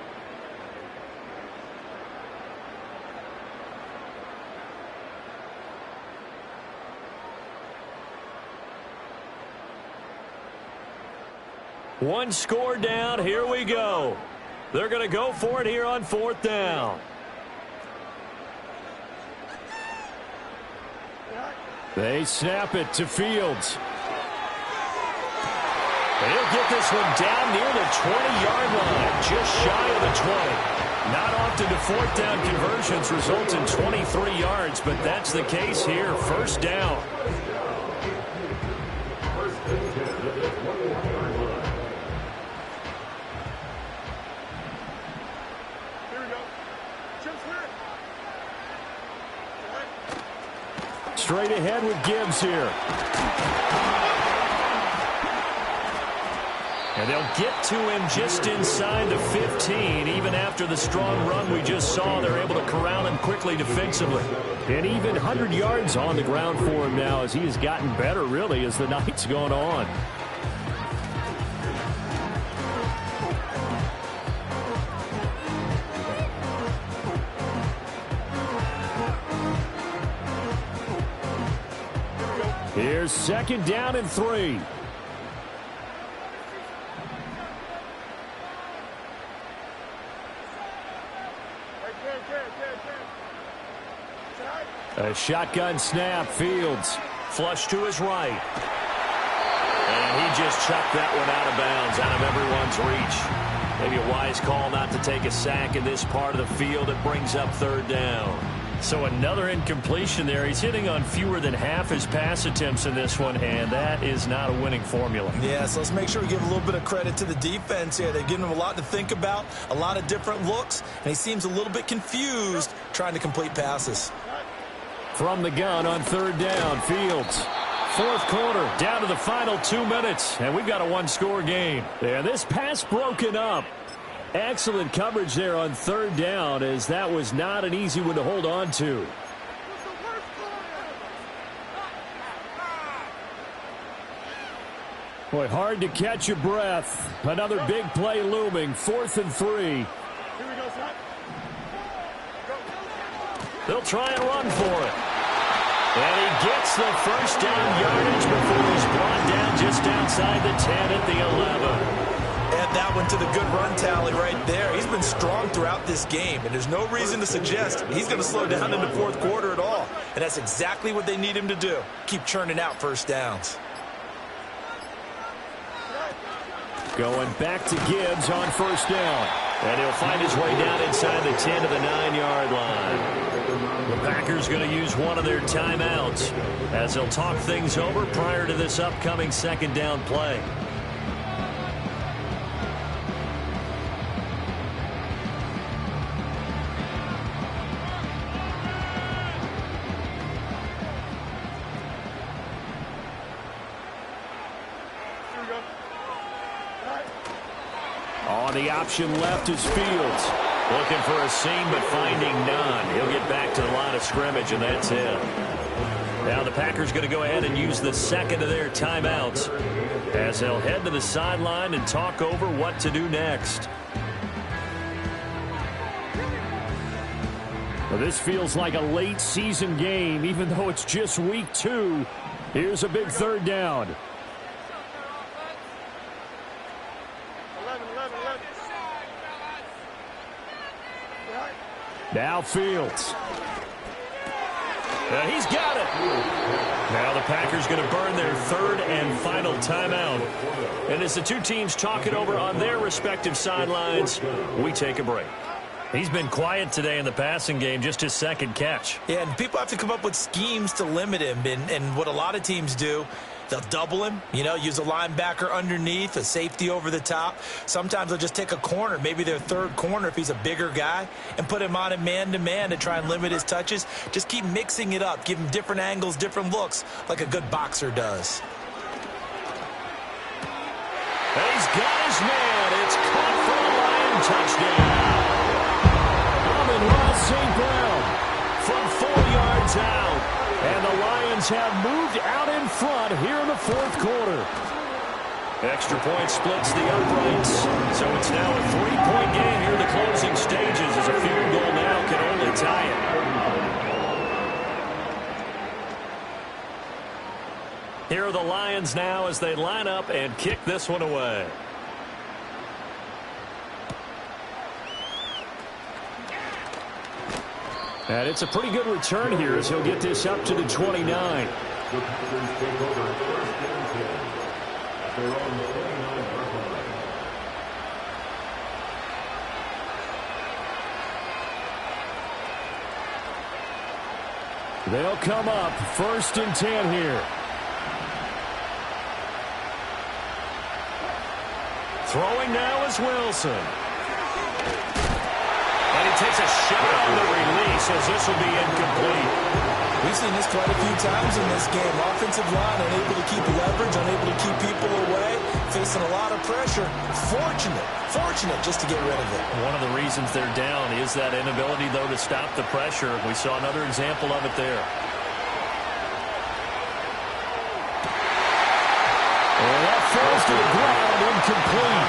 One score down. Here we go. They're going to go for it here on 4th down. They snap it to Fields. He'll get this one down near the 20-yard line, just shy of the 20. Not often do 4th down conversions result in 23 yards, but that's the case here. 1st down. Straight ahead with Gibbs here. And they'll get to him just inside the 15. Even after the strong run we just saw, they're able to corral him quickly defensively. And even 100 yards on the ground for him now as he has gotten better, really, as the night's gone on. Here's 2nd down and 3. A shotgun snap, Fields. Flush to his right. And he just chucked that one out of bounds, out of everyone's reach. Maybe a wise call not to take a sack in this part of the field. It brings up 3rd down. So another incompletion there. He's hitting on fewer than half his pass attempts in this one, and that is not a winning formula. Yeah, so let's make sure we give a little bit of credit to the defense here. They've given him a lot to think about, a lot of different looks, and he seems a little bit confused trying to complete passes. From the gun on 3rd down, Fields. 4th quarter, down to the final 2 minutes, and we've got a one-score game. And this pass broken up. Excellent coverage there on 3rd down, as that was not an easy one to hold on to. Boy, hard to catch your breath. Another big play looming. 4th and 3. They'll try and run for it. And he gets the 1st down yardage before he's brought down just outside the 10 at the 11. Add that one to the good run tally right there. He's been strong throughout this game, and there's no reason to suggest he's going to slow down in the 4th quarter at all. And that's exactly what they need him to do. Keep churning out 1st downs. Going back to Gibbs on 1st down. And he'll find his way down inside the 10 to the 9-yard line. The Packers going to use one of their timeouts as they'll talk things over prior to this upcoming 2nd down play. On the option left is Fields. Looking for a seam, but finding none. He'll get back to the line of scrimmage, and that's it. Now the Packers going to go ahead and use the 2nd of their timeouts as they'll head to the sideline and talk over what to do next. Well, this feels like a late season game, even though it's just week 2. Here's a big 3rd down. Now Fields. He's got it. Now the Packers going to burn their third and final timeout. And as the two teams talk it over on their respective sidelines, we take a break. He's been quiet today in the passing game, just his second catch. Yeah, and people have to come up with schemes to limit him. And what a lot of teams do, they'll double him, use a linebacker underneath, a safety over the top. Sometimes they'll just take a corner, maybe their third corner if he's a bigger guy, and put him on a man-to-man to try and limit his touches. Just keep mixing it up, give him different angles, different looks, like a good boxer does. And he's got his man. It's caught for a Lion touchdown. Ross St. Brown from 4 yards out. And the Lions have moved out in front here in the fourth quarter. Extra point splits the uprights. So it's now a 3-point game here in the closing stages as a field goal now can only tie it. Here are the Lions now as they line up and kick this one away. And it's a pretty good return here as he'll get this up to the 29. The Packers take over first and 10 at their own 29-yard line. They'll come up first and 10 here. Throwing now is Wilson. And he takes a shot on the release as this will be incomplete. We've seen this quite a few times in this game. Offensive line unable to keep leverage, unable to keep people away, facing a lot of pressure. Fortunate just to get rid of it. One of the reasons they're down is that inability, though, to stop the pressure. We saw another example of it there. And that falls to the ground, incomplete.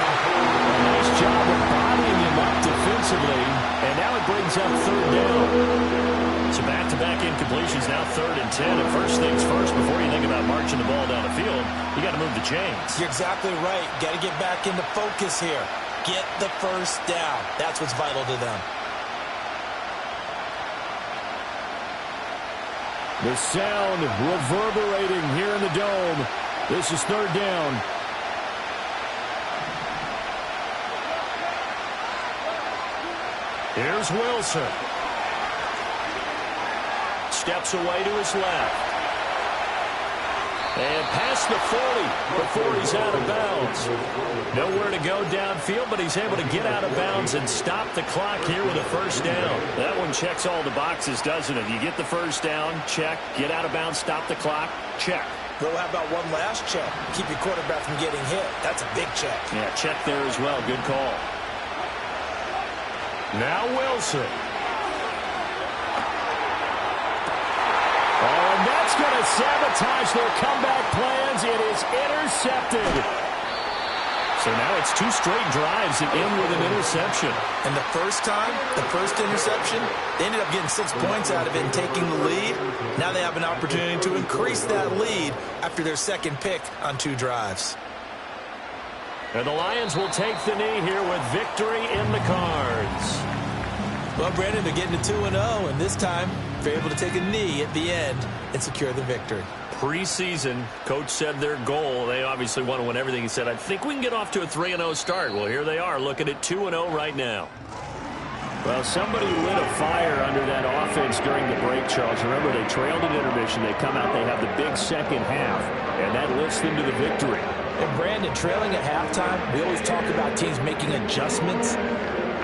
A nice job of bodying him up defensively, and now it brings up third down. So back-to-back incompletions, now 3rd and 10. And first things first, before you think about marching the ball down the field, you got to move the chains. You're exactly right. Got to get back into focus here. Get the first down. That's what's vital to them. The sound reverberating here in the dome. This is third down. Here's Wilson. Steps away to his left. And past the 40 before he's out of bounds. Nowhere to go downfield, but he's able to get out of bounds and stop the clock here with a first down. That one checks all the boxes, doesn't it? You get the first down, check. Get out of bounds, stop the clock, check. Well, how about one last check? Keep your quarterback from getting hit. That's a big check. Yeah, check there as well. Good call. Now Wilson. Oh, and that's going to sabotage their comeback plans. It is intercepted. So now it's 2 straight drives that end with an interception. And the first time, the first interception, they ended up getting 6 points out of it and taking the lead. Now they have an opportunity to increase that lead after their second pick on 2 drives. And the Lions will take the knee here with victory in the cards. Well, Brandon, they're getting to 2-0, and this time they're able to take a knee at the end and secure the victory. Preseason, coach said their goal, they obviously want to win everything. He said, I think we can get off to a 3-0 start. Well, here they are looking at 2-0 right now. Well, somebody lit a fire under that offense during the break, Charles. Remember, they trailed at intermission. They come out, they have the big second half, and that lifts them to the victory. And, Brandon, trailing at halftime, we always talk about teams making adjustments.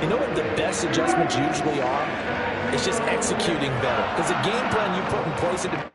You know what the best adjustments usually are? It's just executing better. Because the game plan you put in place at the